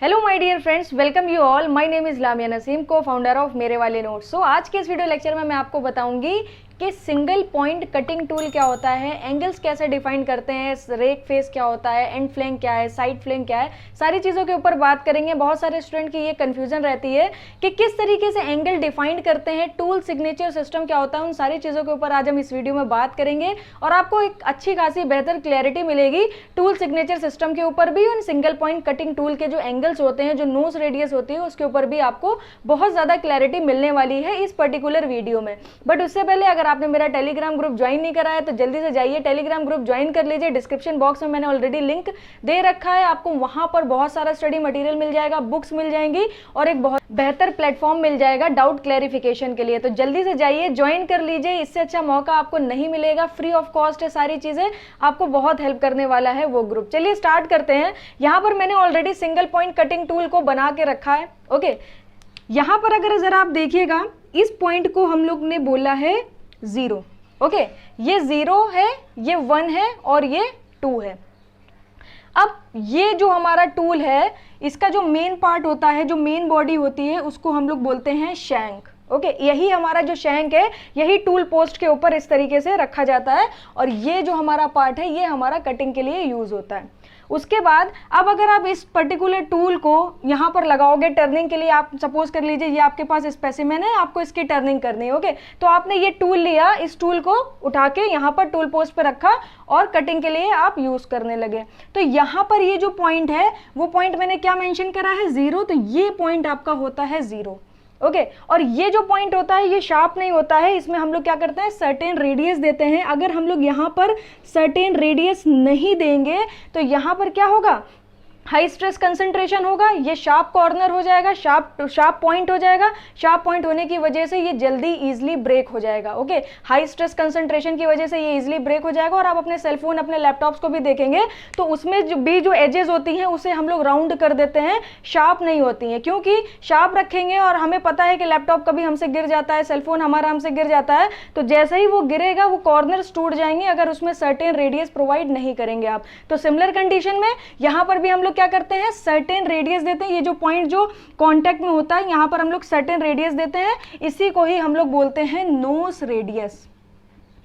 Hello my dear friends, welcome you all. My name is Lamia Naseem, co founder of मेरे वाले notes. सो आज के इस वीडियो लेक्चर में मैं आपको बताऊंगी कि सिंगल पॉइंट कटिंग टूल क्या होता है, एंगल्स कैसे डिफाइन करते हैं, रेक फेस क्या होता है, एंड फ्लैंक क्या है, साइड फ्लैंक क्या है, सारी चीज़ों के ऊपर बात करेंगे। बहुत सारे स्टूडेंट की ये कन्फ्यूजन रहती है कि किस तरीके से एंगल डिफाइन करते हैं, टूल सिग्नेचर सिस्टम क्या होता है, उन सारी चीज़ों के ऊपर आज हम इस वीडियो में बात करेंगे और आपको एक अच्छी खासी बेहतर क्लैरिटी मिलेगी टूल सिग्नेचर सिस्टम के ऊपर भी, और सिंगल पॉइंट कटिंग टूल के जो एंगल्स होते हैं, जो नोज रेडियस होती है, उसके ऊपर भी आपको बहुत ज़्यादा क्लैरिटी मिलने वाली है इस पर्टिकुलर वीडियो में। बट उससे पहले अगर आपने मेरा टेलीग्राम ग्रुप ज्वाइन नहीं करा है तो जल्दी से जाइए टेलीग्राम ग्रुप ज्वाइन कर लीजिए। डिस्क्रिप्शन बॉक्स में मैंने ऑलरेडी लिंक दे रखा है, आपको वहां पर बहुत सारा स्टडी मटेरियल मिल जाएगा, बुक्स मिल जाएंगी और एक बहुत बेहतर प्लेटफॉर्म मिल जाएगा डाउट क्लैरिफिकेशन के लिए। तो जल्दी से जाइए, ज्वाइन कर लीजिए, इससे अच्छा मौका आपको नहीं मिलेगा। फ्री ऑफ कॉस्ट है सारी चीजें, आपको बहुत हेल्प करने वाला है वो ग्रुप। चलिए स्टार्ट करते हैं। यहाँ पर मैंने already single point cutting tool को बना के रखा है। ओके, यहाँ पर अगर जरा आप देखिएगा, इस पॉइंट को हम लोग ने बोला है 0। ओके, ये 0 है, ये 1 है और ये 2 है। अब ये जो हमारा टूल है, इसका जो मेन पार्ट होता है, जो मेन बॉडी होती है, उसको हम लोग बोलते हैं शैंक। ओके, यही हमारा जो शैंक है, यही टूल पोस्ट के ऊपर इस तरीके से रखा जाता है और ये जो हमारा पार्ट है, ये हमारा कटिंग के लिए यूज होता है। उसके बाद अब अगर आप इस पर्टिकुलर टूल को यहाँ पर लगाओगे टर्निंग के लिए, आप सपोज कर लीजिए ये आपके पास स्पेसिमेन है, आपको इसकी टर्निंग करनी है। ओके, तो आपने ये टूल लिया, इस टूल को उठा के यहाँ पर टूल पोस्ट पे रखा और कटिंग के लिए आप यूज करने लगे। तो यहाँ पर ये जो पॉइंट है, वो पॉइंट मैंने क्या मेंशन करा है, 0। तो ये पॉइंट आपका होता है 0। ओके, और ये जो पॉइंट होता है, ये शार्प नहीं होता है, इसमें हम लोग क्या करते हैं, सर्टेन रेडियस देते हैं। अगर हम लोग यहाँ पर सर्टेन रेडियस नहीं देंगे तो यहाँ पर क्या होगा, हाई स्ट्रेस कंसंट्रेशन होगा, ये शार्प कॉर्नर हो जाएगा, शार्प पॉइंट हो जाएगा। शार्प पॉइंट होने की वजह से ये जल्दी इजीली ब्रेक हो जाएगा। ओके, हाई स्ट्रेस कंसंट्रेशन की वजह से ये इजीली ब्रेक हो जाएगा। और आप अपने सेलफोन, अपने लैपटॉप्स को भी देखेंगे तो उसमें जो एजेस होती हैं, उसे हम लोग राउंड कर देते हैं, शार्प नहीं होती हैं। क्योंकि शार्प रखेंगे और हमें पता है कि लैपटॉप कभी हमसे गिर जाता है, सेलफोन हमारा हमसे गिर जाता है, तो जैसे ही वो गिरेगा वो कॉर्नर्स टूट जाएंगे अगर उसमें सर्टेन रेडियस प्रोवाइड नहीं करेंगे आप। तो सिमिलर कंडीशन में यहाँ पर भी हम लोग क्या करते हैं, सर्टेन रेडियस देते हैं। ये जो पॉइंट जो कांटेक्ट में होता है, यहां पर हम लोग सर्टेन रेडियस देते हैं, इसी को ही हम लोग बोलते हैं नोज रेडियस।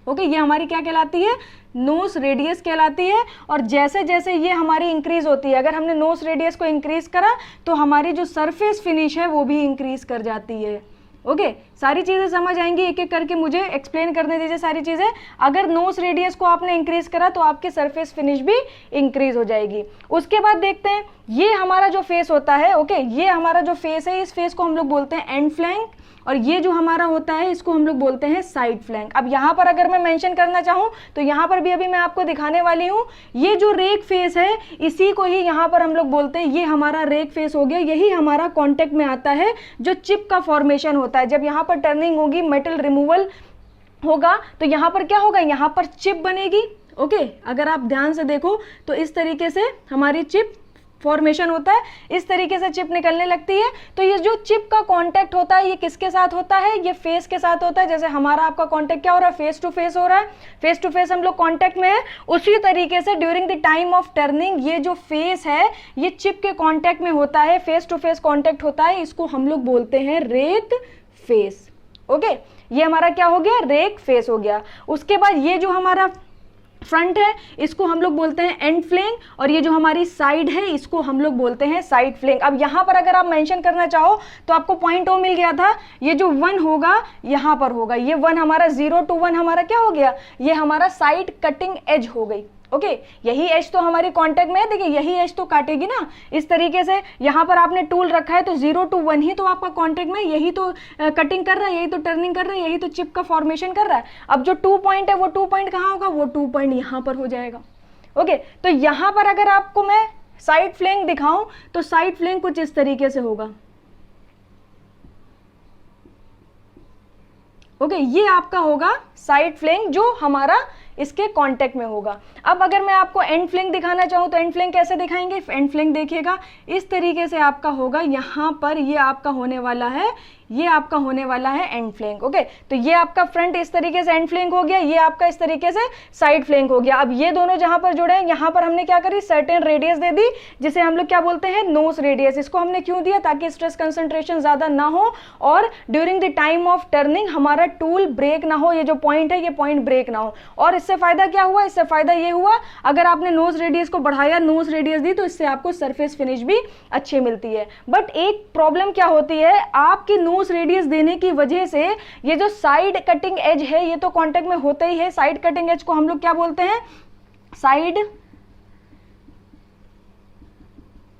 ओके, ये हमारी क्या कहलाती है, नोज रेडियस कहलाती है। और जैसे जैसे ये हमारी इंक्रीज होती है, अगर हमने नोज रेडियस को इंक्रीज करा तो हमारी जो सरफेस फिनिश है वो भी इंक्रीज कर जाती है। ओके, सारी चीज़ें समझ आएंगी, एक एक करके मुझे एक्सप्लेन करने दीजिए सारी चीज़ें। अगर नोज रेडियस को आपने इंक्रीज करा तो आपकी सरफेस फिनिश भी इंक्रीज हो जाएगी। उसके बाद देखते हैं, ये हमारा जो फेस होता है, ओके, ये हमारा जो फेस है, इस फेस को हम लोग बोलते हैं एंड फ्लैंक, और ये जो हमारा होता है इसको हम लोग बोलते हैं साइड फ्लैंक। अब यहाँ पर अगर मैं मेंशन करना चाहूँ तो यहाँ पर भी अभी मैं आपको दिखाने वाली हूँ, ये जो रेक फेस है, इसी को ही यहाँ पर हम लोग बोलते हैं, ये हमारा रेक फेस हो गया। यही हमारा कॉन्टेक्ट में आता है जो चिप का फॉर्मेशन होता है। जब यहाँ पर टर्निंग होगी, मेटल रिमूवल होगा, तो यहाँ पर क्या होगा, यहाँ पर चिप बनेगी। ओके, अगर आप ध्यान से देखो तो इस तरीके से हमारी चिप फॉर्मेशन होता है, इस तरीके से चिप निकलने लगती है। तो ये जो चिप का कांटेक्ट होता है, ये किसके साथ होता है, ये फेस के साथ होता है। जैसे हमारा आपका कांटेक्ट क्या हो रहा है, फेस टू फेस हो रहा है, फेस टू फेस हम लोग कांटेक्ट में है। उसी तरीके से during the time of turning ये जो फेस है, ये चिप के कांटेक्ट में होता है, फेस टू फेस कांटेक्ट होता है, इसको हम लोग बोलते हैं रेक फेस। ओके, ये हमारा क्या हो गया, रेक फेस हो गया। उसके बाद ये जो हमारा फ्रंट है, इसको हम लोग बोलते हैं एंड फ्लैंक, और ये जो हमारी साइड है, इसको हम लोग बोलते हैं साइड फ्लैंक। अब यहाँ पर अगर आप मेंशन करना चाहो तो आपको पॉइंट ओ मिल गया था, ये जो 1 होगा यहाँ पर होगा, ये 1 हमारा 0 to 1 हमारा क्या हो गया, ये हमारा साइड कटिंग एज हो गई। ओके, यही एज तो हमारी कांटेक्ट में है, देखिए यही एज तो काटेगी ना। इस तरीके से यहाँ पर आपने टूल रखा है तो 0 to 1 ही तो आपका कांटेक्ट में, यही तो कटिंग कर रहा है, यही तो टर्निंग कर रहा है, यही तो चिप का फॉर्मेशन कर रहा है। अब जो 2 पॉइंट है, वो 2 पॉइंट कहाँ होगा, वो 2 पॉइंट यहाँ पर हो जाएगा। ओके, तो यहाँ पर अगर आपको मैं साइड फ्लैंक दिखाऊं तो साइड फ्लैंक कुछ इस तरीके से होगा। ओके, ये आपका होगा साइड फ्लैंक, जो हमारा इसके कांटेक्ट में होगा। अब अगर मैं आपको एंड फ्लैंक दिखाना चाहूँ तो एंड फ्लैंक कैसे दिखाएंगे, एंड फ्लैंक देखिएगा इस तरीके से आपका होगा, यहाँ पर ये आपका होने वाला है, ये आपका होने वाला है एंड फ्लैंक। ओके, तो ये आपका फ्रंट इस तरीके से एंड फ्लैंक हो गया, ये आपका इस तरीके से साइड फ्लैंक हो गया। अब ये दोनों जहां पर जुड़े हैं, यहाँ पर हमने क्या करी, सर्टेन रेडियस दे दी, जिसे हम लोग क्या बोलते हैं, नोज रेडियस। इसको हमने क्यों दिया, ताकि स्ट्रेस कंसंट्रेशन ज्यादा ना हो और during the time of turning हमारा टूल ब्रेक ना हो, ये जो पॉइंट है ये पॉइंट ब्रेक ना हो। और इससे फायदा क्या हुआ, इससे फायदा ये हुआ अगर आपने नोज रेडियस को बढ़ाया, नोज रेडियस दी, तो इससे आपको सरफेस फिनिश भी अच्छी मिलती है। बट एक प्रॉब्लम क्या होती है, आपकी नोज रेडियस देने की वजह से ये जो साइड कटिंग एज है ये तो कांटेक्ट में होता ही है। साइड कटिंग एज को हम लोग क्या बोलते हैं, side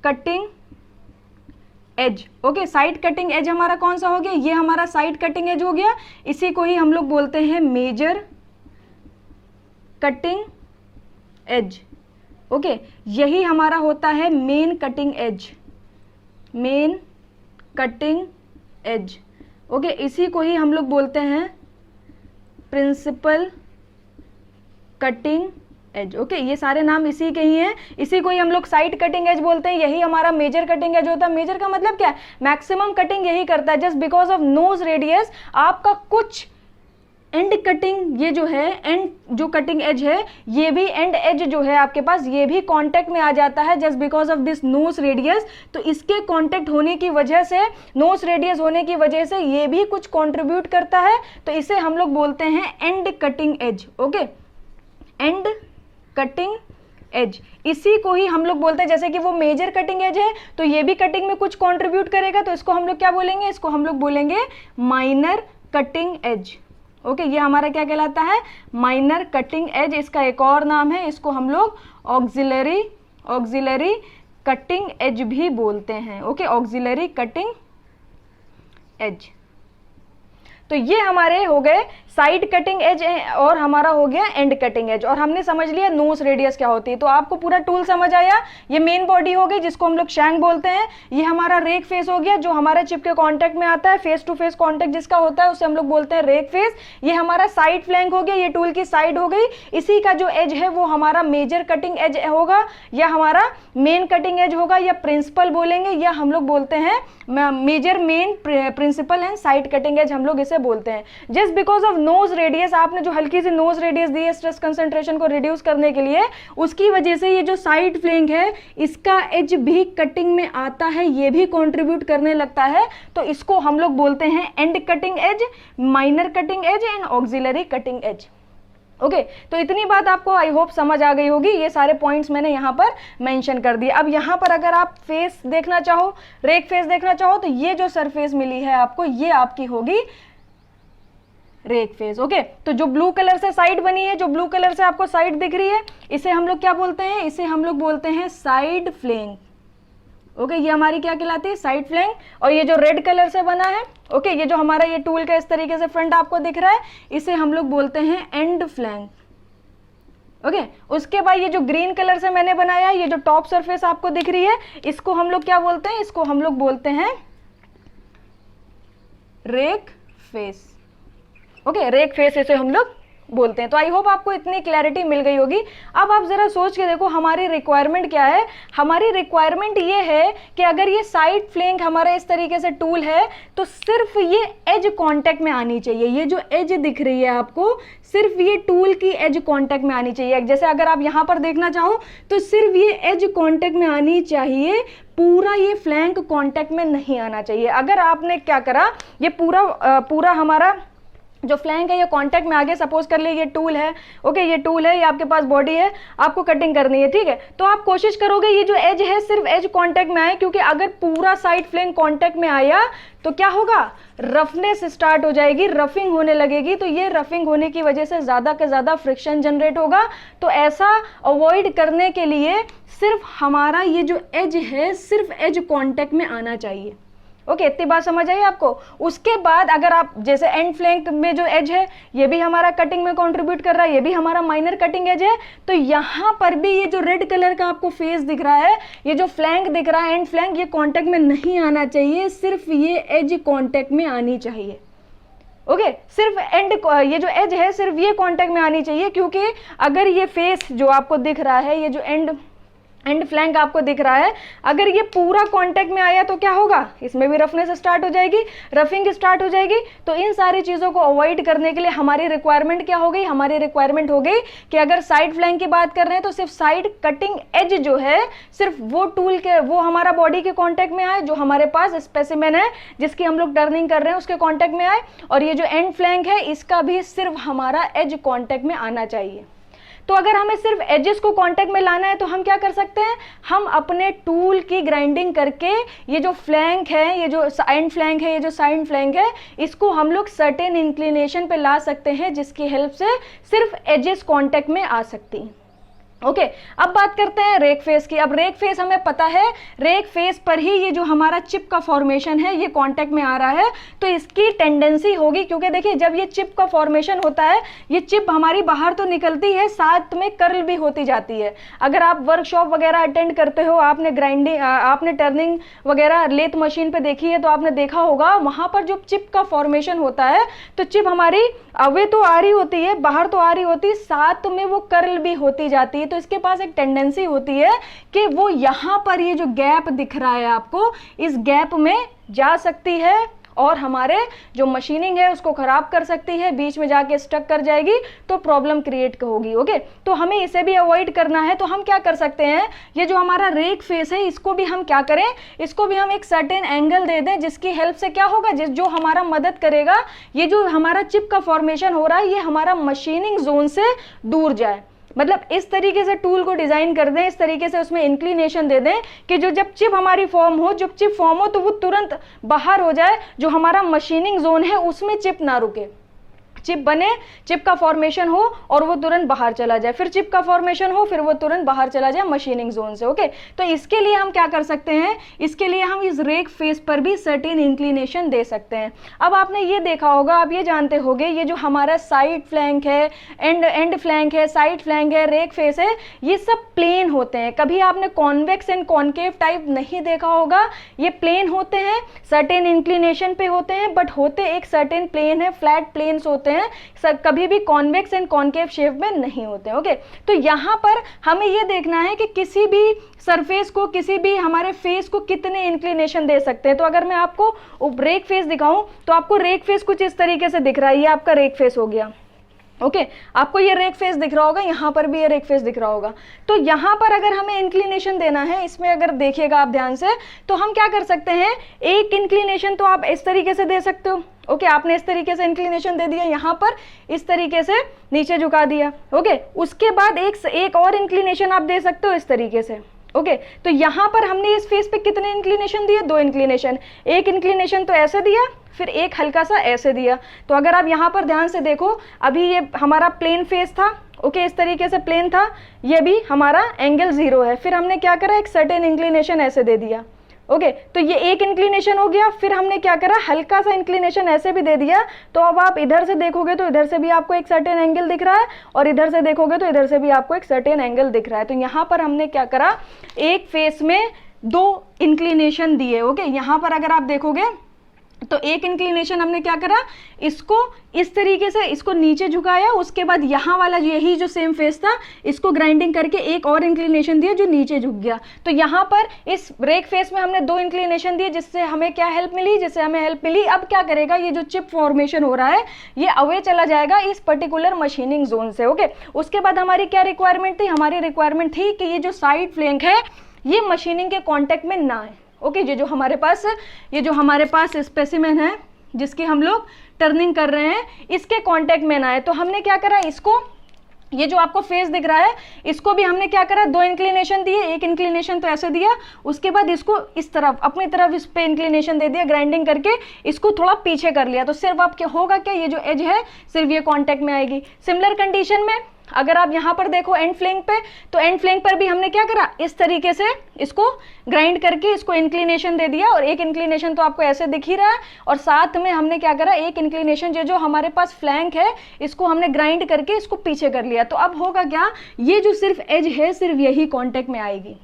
cutting as. Okay, side cutting as हमारा कौन सा हो गया, ये हमारा साइड कटिंग एज हो गया, इसी को ही हम लोग बोलते हैं मेजर कटिंग एज। ओके, यही हमारा होता है main cutting edge, main cutting edge. Okay, इसी को ही हम लोग बोलते हैं प्रिंसिपल कटिंग एज। ओके, ये सारे नाम इसी के ही हैं, इसी को ही हम लोग साइड कटिंग एज बोलते हैं, यही हमारा मेजर कटिंग एज होता है। मेजर का मतलब क्या है, मैक्सिमम कटिंग यही करता है। Just because of nose radius आपका कुछ एंड कटिंग, ये जो है एंड जो कटिंग एज है, ये भी एंड एज जो है आपके पास, ये भी कांटेक्ट में आ जाता है just because of this nose radius. तो इसके कांटेक्ट होने की वजह से, नोज रेडियस होने की वजह से ये भी कुछ कंट्रीब्यूट करता है, तो इसे हम लोग बोलते हैं and cutting edge. Okay, and cutting edge, इसी को ही हम लोग बोलते हैं, जैसे कि वो मेजर कटिंग एज है तो ये भी कटिंग में कुछ कंट्रीब्यूट करेगा, तो इसको हम लोग क्या बोलेंगे, इसको हम लोग बोलेंगे माइनर कटिंग एज। ओके, ये हमारा क्या कहलाता है, माइनर कटिंग एज। इसका एक और नाम है, इसको हम लोग ऑक्सिलरी कटिंग एज भी बोलते हैं। Okay, auxiliary cutting edge. तो ये हमारे हो गए साइड कटिंग एज और हमारा हो गया एंड कटिंग एज, और हमने समझ लिया नोज रेडियस क्या होती है। तो आपको पूरा टूल समझ आया, ये मेन बॉडी हो गई जिसको हम लोग शैंक बोलते हैं, ये हमारा रेक फेस हो गया जो हमारे चिप के कांटेक्ट में आता है, फेस टू फेस कांटेक्ट जिसका होता है उसे हम लोग बोलते हैं रेक फेस। ये हमारा साइड फ्लैंक हो गया, ये टूल की साइड हो गई, इसी का जो एज है वो हमारा मेजर कटिंग एज होगा, या हमारा मेन कटिंग एज होगा, या प्रिंसिपल बोलेंगे, या हम लोग बोलते हैं major, main, principal and side cutting edge हम लोग इसे बोलते हैं। Just because of nose radius, आपने जो हल्की सी नोज रेडियस दी है स्ट्रेस कंसंट्रेशन को रिड्यूस करने के लिए, उसकी वजह से ये जो साइड फ्लैंक है इसका एज भी कटिंग में आता है, ये भी कंट्रीब्यूट करने लगता है, तो इसको हम लोग बोलते हैं and cutting edge, minor cutting edge and auxiliary cutting edge. Okay, तो इतनी बात आपको आई होप समझ आ गई होगी, ये सारे पॉइंट्स मैंने यहाँ पर मेंशन कर दिए। अब यहाँ पर अगर आप फेस देखना चाहो, रेक फेस देखना चाहो, तो ये जो सरफेस मिली है आपको, ये आपकी होगी रेक फेस। ओके, तो जो ब्लू कलर से साइड बनी है, जो ब्लू कलर से आपको साइड दिख रही है, इसे हम लोग क्या बोलते हैं, इसे हम लोग बोलते हैं साइड फ्लैंक। ओके, ये हमारी क्या कहलाती है, साइड फ्लैंक। और ये जो रेड कलर से बना है, ओके, ये जो हमारा ये टूल का इस तरीके से फ्रंट आपको दिख रहा है, इसे हम लोग बोलते हैं एंड फ्लैंक। ओके, उसके बाद ये जो ग्रीन कलर से मैंने बनाया है, ये जो टॉप सरफेस आपको दिख रही है, इसको हम लोग क्या बोलते हैं, इसको हम लोग बोलते हैं rake face. Okay, rake face इसे हम लोग बोलते हैं। तो आई होप आपको इतनी क्लैरिटी मिल गई होगी। अब आप जरा सोच के देखो हमारी रिक्वायरमेंट क्या है। हमारी रिक्वायरमेंट ये है कि अगर ये साइड फ्लैंक हमारा इस तरीके से टूल है तो सिर्फ ये एज कांटेक्ट में आनी चाहिए। ये जो एज दिख रही है आपको, सिर्फ ये टूल की एज कांटेक्ट में आनी चाहिए। जैसे अगर आप यहाँ पर देखना चाहो तो सिर्फ ये एज कांटेक्ट में आनी चाहिए, पूरा ये फ्लैंक कांटेक्ट में नहीं आना चाहिए। अगर आपने क्या करा, ये पूरा हमारा जो फ्लैंक है ये कांटेक्ट में आ गया, सपोज कर ले ये टूल है, ओके, ये टूल है, ये आपके पास बॉडी है, आपको कटिंग करनी है, ठीक है, तो आप कोशिश करोगे ये जो एज है सिर्फ एज कांटेक्ट में आए, क्योंकि अगर पूरा साइड फ्लैंक कांटेक्ट में आया तो क्या होगा, रफनेस स्टार्ट हो जाएगी, रफिंग होने लगेगी। तो ये रफिंग होने की वजह से ज्यादा से ज्यादा फ्रिक्शन जनरेट होगा। तो ऐसा अवॉइड करने के लिए सिर्फ हमारा ये जो एज है सिर्फ एज कांटेक्ट में आना चाहिए। ओके, इतनी बात समझ आई आपको। उसके बाद अगर आप जैसे एंड फ्लैंक में जो एज है ये भी हमारा कटिंग में कंट्रीब्यूट कर रहा है, ये भी हमारा माइनर कटिंग एज है, तो यहाँ पर भी ये जो रेड कलर का आपको फेस दिख रहा है, ये जो फ्लैंक दिख रहा है एंड फ्लैंक, ये कांटेक्ट में नहीं आना चाहिए, सिर्फ ये एज कांटेक्ट में आनी चाहिए। ओके सिर्फ एंड, ये जो एज है सिर्फ ये कांटेक्ट में आनी चाहिए, क्योंकि अगर ये फेस जो आपको दिख रहा है, ये जो एंड फ्लैंक आपको दिख रहा है, अगर ये पूरा कांटेक्ट में आया तो क्या होगा, इसमें भी रफनेस स्टार्ट हो जाएगी, रफिंग स्टार्ट हो जाएगी। तो इन सारी चीज़ों को अवॉइड करने के लिए हमारी रिक्वायरमेंट क्या हो गई, हमारी रिक्वायरमेंट हो गई कि अगर साइड फ्लैंक की बात कर रहे हैं तो सिर्फ साइड कटिंग एज जो है सिर्फ वो टूल के, वो हमारा बॉडी के कॉन्टेक्ट में आए, जो हमारे पास स्पेसिमेन है जिसकी हम लोग टर्निंग कर रहे हैं उसके कॉन्टेक्ट में आए, और ये जो एंड फ्लैंक है इसका भी सिर्फ हमारा एज कॉन्टेक्ट में आना चाहिए। तो अगर हमें सिर्फ एजेस को कांटेक्ट में लाना है तो हम क्या कर सकते हैं, हम अपने टूल की ग्राइंडिंग करके ये जो फ्लैंक है, ये जो एंड फ्लैंक है, ये जो साइड फ्लैंक है, इसको हम लोग सर्टेन इंक्लिनेशन पे ला सकते हैं, जिसकी हेल्प से सिर्फ एजेस कांटेक्ट में आ सकती हैं। ओके अब बात करते हैं रेक फेस की। अब रेक फेस हमें पता है, रेक फेस पर ही ये जो हमारा चिप का फॉर्मेशन है ये कांटेक्ट में आ रहा है, तो इसकी टेंडेंसी होगी, क्योंकि देखिए जब ये चिप का फॉर्मेशन होता है, ये चिप हमारी बाहर तो निकलती है, साथ में कर्ल भी होती जाती है। अगर आप वर्कशॉप वगैरह अटेंड करते हो, आपने ग्राइंडिंग, आपने टर्निंग वगैरह लेथ मशीन पे देखी है, तो आपने देखा होगा वहां पर जो चिप का फॉर्मेशन होता है, तो चिप हमारी अवे तो आ रही होती है, बाहर तो आ रही होती है, साथ में वो कर्ल भी होती जाती है। तो इसके पास एक टेंडेंसी होती है कि वो यहां पर ये जो गैप दिख रहा है आपको, इस गैप में जा सकती है और हमारे जो मशीनिंग है उसको खराब कर सकती है, बीच में जाके स्टक कर जाएगी, तो प्रॉब्लम क्रिएट होगी। ओके तो हमें इसे भी अवॉइड करना है, तो हम क्या कर सकते हैं, ये जो हमारा रेक फेस है इसको भी हम क्या करें, इसको भी हम एक सर्टेन एंगल दे दें, जिसकी हेल्प से क्या होगा, जो हमारा मदद करेगा, ये जो हमारा चिप का फॉर्मेशन हो रहा है ये हमारा मशीनिंग जोन से दूर जाए। मतलब इस तरीके से टूल को डिजाइन कर दें, इस तरीके से उसमें इंक्लिनेशन दे दें कि जो जब चिप हमारी फॉर्म हो, जब चिप फॉर्म हो तो वो तुरंत बाहर हो जाए, जो हमारा मशीनिंग जोन है उसमें चिप ना रुके, चिप बने, चिप का फॉर्मेशन हो और वो तुरंत बाहर चला जाए, फिर चिप का फॉर्मेशन हो, फिर वो तुरंत बाहर चला जाए मशीनिंग जोन से। ओके तो इसके लिए हम क्या कर सकते हैं, इसके लिए हम इस रेक फेस पर भी सर्टेन इंक्लिनेशन दे सकते हैं। अब आपने ये देखा होगा, आप ये जानते होंगे, ये जो हमारा साइड फ्लैंक है, एंड फ्लैंक है, साइड फ्लैंक है, रेक फेस है, ये सब प्लेन होते हैं। कभी आपने कॉन्वेक्स एंड कॉन्केव टाइप नहीं देखा होगा, ये प्लेन होते हैं, सर्टेन इंक्लिनेशन पे होते हैं, बट होते एक सर्टेन प्लेन है, फ्लैट प्लेन्स होते हैं, कभी भी कॉन्वेक्स एंड कॉन्केव शेप में नहीं होते हैं। ओके तो यहां पर हमें यह देखना है कि किसी भी सरफेस को, किसी भी हमारे फेस को कितने इंक्लिनेशन दे सकते हैं। तो अगर मैं आपको रेक फेस दिखाऊं तो आपको रेक फेस कुछ इस तरीके से दिख रहा है, ये आपका रेक फेस हो गया। ओके आपको ये रेक फेस दिख रहा होगा, यहाँ पर भी ये रेक फेस दिख रहा होगा। तो यहाँ पर अगर हमें इंक्लिनेशन देना है, इसमें अगर देखिएगा आप ध्यान से, तो हम क्या कर सकते हैं, एक इंक्लिनेशन तो आप इस तरीके से दे सकते हो। ओके आपने इस तरीके से इंक्लिनेशन दे दिया, यहाँ पर इस तरीके से नीचे झुका दिया। ओके उसके बाद एक और इंक्लिनेशन आप दे सकते हो इस तरीके से। ओके तो यहाँ पर हमने इस फेस पे कितने इंक्लिनेशन दिए, 2 इंक्लिनेशन, एक इंक्लिनेशन तो ऐसे दिया, फिर एक हल्का सा ऐसे दिया। तो अगर आप यहाँ पर ध्यान से देखो, अभी ये हमारा प्लेन फेस था, ओके इस तरीके से प्लेन था, ये भी हमारा एंगल 0 है, फिर हमने क्या करा, एक सर्टेन इंक्लिनेशन ऐसे दे दिया। ओके तो ये एक इंक्लिनेशन हो गया, फिर हमने क्या करा, हल्का सा इंक्लिनेशन ऐसे भी दे दिया। तो अब आप इधर से देखोगे तो इधर से भी आपको एक सर्टेन एंगल दिख रहा है, और इधर से देखोगे तो इधर से भी आपको एक सर्टेन एंगल दिख रहा है। तो यहाँ पर हमने क्या करा, एक फेस में 2 इंक्लिनेशन दिए। ओके यहाँ पर अगर आप देखोगे तो एक इंक्लिनेशन हमने क्या करा, इसको इस तरीके से इसको नीचे झुकाया, उसके बाद यहाँ वाला यही जो सेम फेस था इसको ग्राइंडिंग करके एक और इंक्लिनेशन दिया जो नीचे झुक गया। तो यहाँ पर इस रेक फेस में हमने 2 इंक्लिनेशन दिए, जिससे हमें क्या हेल्प मिली, जिससे हमें हेल्प मिली। अब क्या करेगा, ये जो चिप फॉर्मेशन हो रहा है ये अवे चला जाएगा इस पर्टिकुलर मशीनिंग जोन से। ओके उसके बाद हमारी क्या रिक्वायरमेंट थी, हमारी रिक्वायरमेंट थी कि ये जो साइड फ्लैंक है ये मशीनिंग के कॉन्टेक्ट में ना आए। ओके ये जो हमारे पास स्पेसिमेन है जिसकी हम लोग टर्निंग कर रहे हैं, इसके कांटेक्ट में ना आए। तो हमने क्या करा, इसको, ये जो आपको फेस दिख रहा है इसको भी हमने क्या करा, 2 इंक्लिनेशन दिए, एक इंक्लिनेशन तो ऐसे दिया, उसके बाद इसको इस तरफ अपनी तरफ इस पे इंक्लिनेशन दे दिया, ग्राइंडिंग करके इसको थोड़ा पीछे कर लिया। तो सिर्फ आप क्या होगा, क्या ये जो एज है सिर्फ ये कांटेक्ट में आएगी। सिमिलर कंडीशन में अगर आप यहाँ पर देखो एंड फ्लैंक पे, तो एंड फ्लैंक पर भी हमने क्या करा, इस तरीके से इसको ग्राइंड करके इसको इंक्लिनेशन दे दिया, और एक इंक्लिनेशन तो आपको ऐसे दिख ही रहा है, और साथ में हमने क्या करा, एक इंक्लिनेशन जो हमारे पास फ्लैंक है इसको हमने ग्राइंड करके इसको पीछे कर लिया। तो अब होगा क्या, ये जो सिर्फ एज है सिर्फ यही कॉन्टेक्ट में आएगी।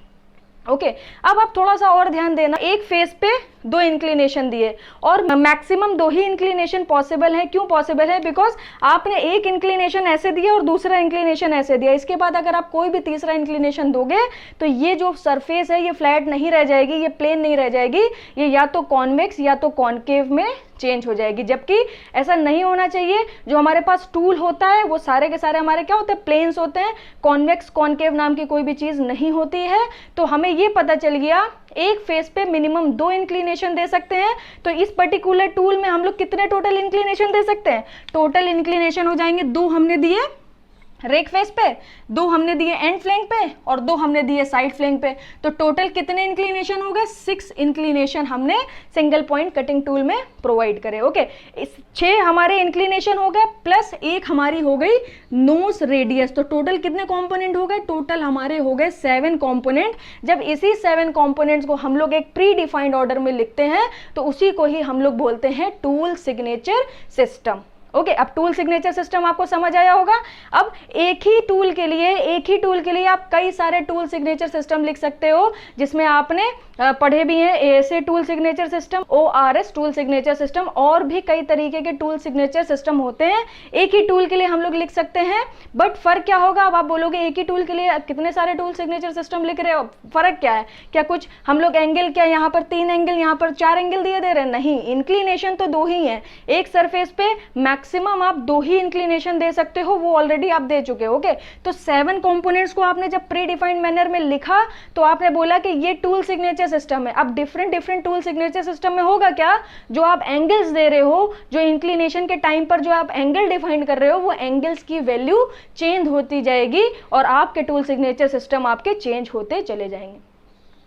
ओके अब आप थोड़ा सा और ध्यान देना, एक फेस पे दो इंक्लिनेशन दिए, और मैक्सिमम दो ही इंक्लिनेशन पॉसिबल है। क्यों पॉसिबल है? बिकॉज आपने एक इंक्लिनेशन ऐसे दिया और दूसरा इंक्लिनेशन ऐसे दिया, इसके बाद अगर आप कोई भी तीसरा इंक्लिनेशन दोगे तो ये जो सरफेस है ये फ्लैट नहीं रह जाएगी, ये प्लेन नहीं रह जाएगी, ये या तो कॉन्वेक्स या तो कॉनकेव में चेंज हो जाएगी। जबकि ऐसा नहीं होना चाहिए। जो हमारे पास टूल होता है वो सारे के सारे हमारे क्या होते हैं? प्लेन्स होते हैं। कॉन्वेक्स कॉनकेव नाम की कोई भी चीज नहीं होती है। तो हमें ये पता चल गया एक फेस पे मिनिमम दो इंक्लिनेशन दे सकते हैं। तो इस पर्टिकुलर टूल में हम लोग कितने टोटल इंक्लिनेशन दे सकते हैं? टोटल इंक्लिनेशन हो जाएंगे, दो हमने दिए रेक फेस पे, दो हमने दिए एंड फ्लैंक पे, और दो हमने दिए साइड फ्लैंक पे। तो टोटल कितने इंक्लिनेशन हो गए? 6 इंक्लिनेशन हमने सिंगल पॉइंट कटिंग टूल में प्रोवाइड करे। ओके, इस 6 हमारे इंक्लिनेशन हो गए प्लस एक हमारी हो गई नोज रेडियस। तो टोटल कितने कंपोनेंट हो गए? टोटल हमारे हो गए 7 कंपोनेंट। जब इसी 7 कंपोनेंट्स को हम लोग एक प्री डिफाइंड ऑर्डर में लिखते हैं तो उसी को ही हम लोग बोलते हैं टूल सिग्नेचर सिस्टम। ओके, अब टूल सिग्नेचर सिस्टम आपको समझ आया होगा। अब एक ही टूल के लिए आप कई सारे टूल सिग्नेचर सिस्टम लिख सकते हो, जिसमें आपने पढ़े भी हैं ASA tool signature system, ORS tool signature system, और भी कई तरीके के टूल सिग्नेचर सिस्टम होते हैं। एक ही टूल के लिए हम लोग लिख सकते हैं, बट फर्क क्या होगा? अब आप बोलोगे एक ही टूल के लिए कितने सारे टूल सिग्नेचर सिस्टम लिख रहे हो, फर्क क्या है? क्या कुछ हम लोग एंगल, क्या यहाँ पर 3 एंगल, यहाँ पर 4 एंगल दिए दे रहे हैं? नहीं, इंक्लिनेशन तो दो ही है। एक सरफेस पे मैक्सिमम आप दो ही इंक्लिनेशन दे सकते हो, वो ऑलरेडी आप दे चुके हो। ओके, तो 7 कंपोनेंट्स को आपने जब प्री डिफाइंड मैनर में लिखा तो आपने बोला कि ये टूल सिग्नेचर सिस्टम है। अब डिफरेंट टूल सिग्नेचर सिस्टम में होगा क्या? जो आप एंगल्स दे रहे हो, जो इंक्लिनेशन के टाइम पर जो आप एंगल डिफाइन कर रहे हो, वो एंगल्स की वैल्यू चेंज होती जाएगी और आपके टूल सिग्नेचर सिस्टम आपके चेंज होते चले जाएंगे।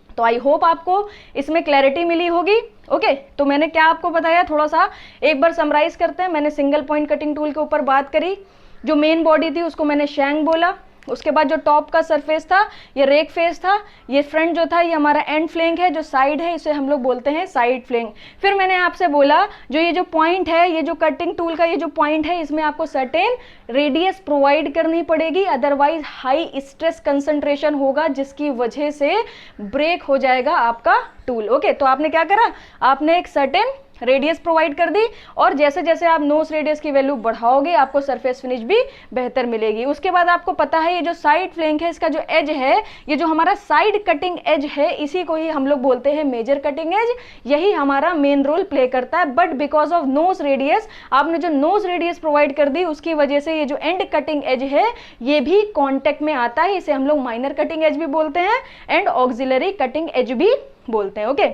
तो आई होप आपको इसमें क्लैरिटी मिली होगी। ओके, तो मैंने क्या आपको बताया, थोड़ा सा एक बार समराइज करते हैं। मैंने सिंगल पॉइंट कटिंग टूल के ऊपर बात करी। जो मेन बॉडी थी उसको मैंने शैंक बोला। उसके बाद जो टॉप का सरफेस था ये रेक फेस था। ये फ्रंट जो था ये हमारा एंड फ्लैंक है, जो साइड है इसे हम लोग बोलते हैं साइड फ्लैंक। फिर मैंने आपसे बोला जो ये जो पॉइंट है, ये जो कटिंग टूल का ये जो पॉइंट है, इसमें आपको सर्टेन रेडियस प्रोवाइड करनी पड़ेगी, अदरवाइज हाई स्ट्रेस कंसंट्रेशन होगा जिसकी वजह से ब्रेक हो जाएगा आपका टूल। ओके, तो आपने क्या करा? आपने एक सर्टेन रेडियस प्रोवाइड कर दी, और जैसे जैसे आप नोज रेडियस की वैल्यू बढ़ाओगे आपको सरफेस फिनिश भी बेहतर मिलेगी। उसके बाद आपको पता है ये जो साइड फ्लैंक है, इसका जो एज है, ये जो हमारा साइड कटिंग एज है, इसी को ही हम लोग बोलते हैं मेजर कटिंग एज। यही हमारा मेन रोल प्ले करता है। But because of nose radius, आपने जो नोज रेडियस प्रोवाइड कर दी उसकी वजह से ये जो एंड कटिंग एज है ये भी कॉन्टेक्ट में आता है। इसे हम लोग माइनर कटिंग एज भी बोलते हैं एंड ऑक्सिलरी कटिंग एज भी बोलते हैं। ओके,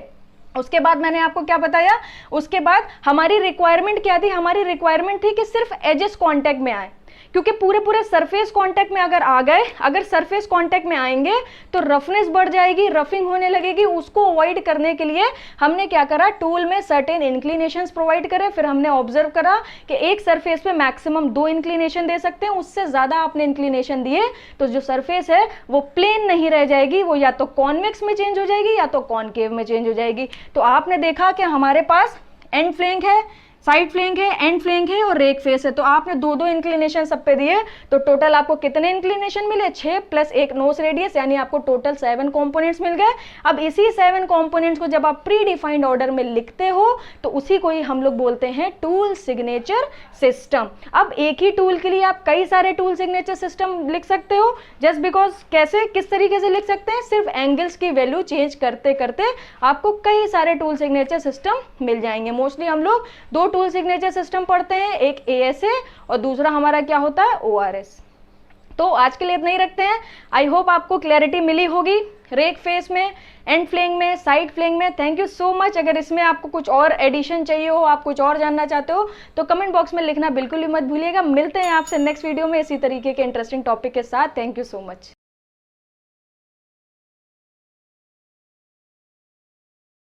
उसके बाद मैंने आपको क्या बताया? उसके बाद हमारी रिक्वायरमेंट क्या थी? हमारी रिक्वायरमेंट थी कि सिर्फ एजेस कांटेक्ट में आए, क्योंकि पूरे सरफेस कांटेक्ट में अगर आ गए, अगर सरफेस कांटेक्ट में आएंगे तो रफनेस बढ़ जाएगी, रफिंग होने लगेगी। उसको अवॉइड करने के लिए हमने क्या करा? टूल में सर्टेन इंक्लिनेशंस प्रोवाइड करे। फिर हमने ऑब्जर्व करा कि एक सरफेस पे मैक्सिमम 2 इंक्लिनेशन दे सकते हैं, उससे ज्यादा आपने इंक्लिनेशन दिए तो जो सरफेस है वो प्लेन नहीं रह जाएगी, वो या तो कॉन्वेक्स में चेंज हो जाएगी या तो कॉनकेव में चेंज हो जाएगी। तो आपने देखा कि हमारे पास एंड फ्लैंक है, साइड फ्लैंक है, एंड फ्लैंक है और रेक फेस है। तो आपने 2-2 इंक्लिनेशन सब पे दिए, तो टोटल आपको कितने इंक्लिनेशन मिले? 6 प्लस एक नोज रेडियस, यानी आपको टोटल 7 कंपोनेंट्स मिल गए। अब इसी 7 कंपोनेंट्स को जब आप प्री डिफाइंड ऑर्डर में लिखते हो तो उसी को ही हम लोग बोलते हैं टूल सिग्नेचर सिस्टम। अब एक ही टूल के लिए आप कई सारे टूल सिग्नेचर सिस्टम लिख सकते हो, जस्ट बिकॉज कैसे, किस तरीके से लिख सकते हैं? सिर्फ एंगल्स की वैल्यू चेंज करते करते आपको कई सारे टूल सिग्नेचर सिस्टम मिल जाएंगे। मोस्टली हम लोग 2 टूल सिग्नेचर सिस्टम पढ़ते हैं, एक एएसए और दूसरा हमारा क्या होता है? ओआरएस। तो आज के लिए इतना ही रखते हैं। आई होप आपको क्लैरिटी मिली होगी रेक फेस में, एंड फ्लैंक में, साइड फ्लैंक में। Thank you so much. अगर इसमें आपको कुछ और एडिशन चाहिए हो, आप कुछ और जानना चाहते हो तो कमेंट बॉक्स में लिखना बिल्कुल भी मत भूलिएगा। मिलते हैं आपसे नेक्स्ट वीडियो में इसी तरीके के इंटरेस्टिंग टॉपिक के साथ। Thank you so much.